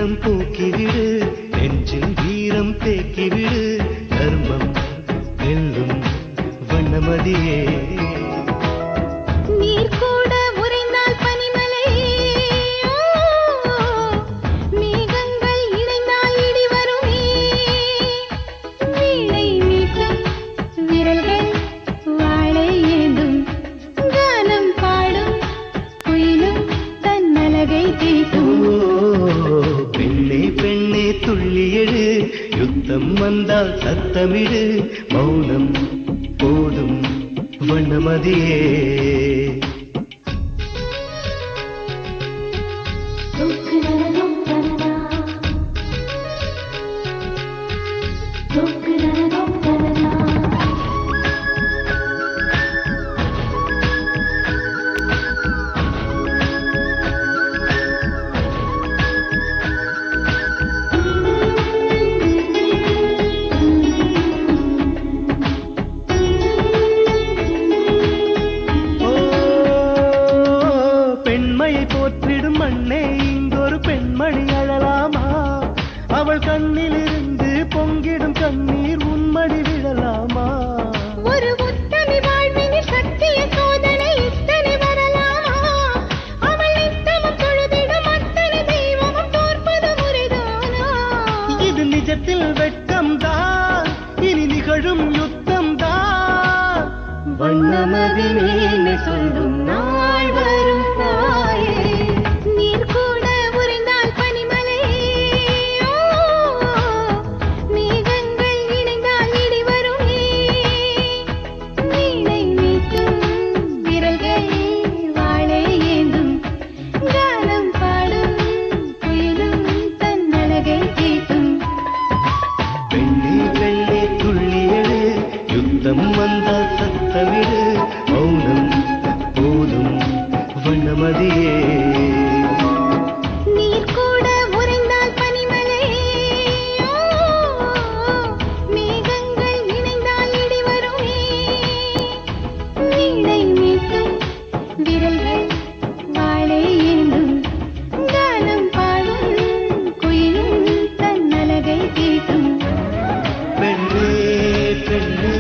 துயரம் போக்கிவிடு நெஞ்சில் வீரம் தேக்கிவிடு தர்மம் வெல்லும் வண்ணமதியே நீர் கூட உறைந்தால் பனிமலை மேகங்கள் இணைந்தால் இடி வருமே வீணை மீட்டும் விரல்கள் வாழை ஏந்தும் கானம் பாடும் குயிலும் தன் அழகை தீட்டும் பெண்ணே பெண்ணே துள்ளியெழு யுத்தம் வந்தால் சத்தமிடு மௌனம் போதும் வண்ணமதியே போற்றிடும் மண்ணே இங்கொரு பெண்மணி அழலாமா அவள் கண்ணிலிருந்து பொங்கிடும் கண்ணீர் உன்மடி விழலாமா ஒரு உத்தமி வாழ்வினில் சத்திய சோதனை இத்தனை வரலாமா அவள் நித்தமும் தொழுதிடும் அத்தனை தெய்வமும் தோற்பது முறைதானா இது நிஜத்தில் வெட்கம்தான் இனி நிகழும் யுத்தம்தான் வண்ணமதினே சொல்லும் நாள் வரும் தாயே நீர் கூட உறைந்தால் பனிமலை மேகங்கள் இணைந்தால் இடி வருமே வீணை மீட்டும் விரல்கள் வாழை ஏந்தும் கானம் பாடும் குயிலும் தன் அழகை தீட்டும் பெண்ணே பெண்ணே துள்ளியெழு யுத்தம் வந்தால் சத்தமிடு மௌனம் போதும் வண்ணமதியே நீர் கூட உறைந்தால் பனிமலை மேகங்கள் இணைந்தால் இடி வருமே வீணை மீட்டும் விரல்கள் வாழை ஏந்தும் கானம் பாடும் குயிலும் தன் அழகை தீட்டும் பெண்ணே பெண்ணே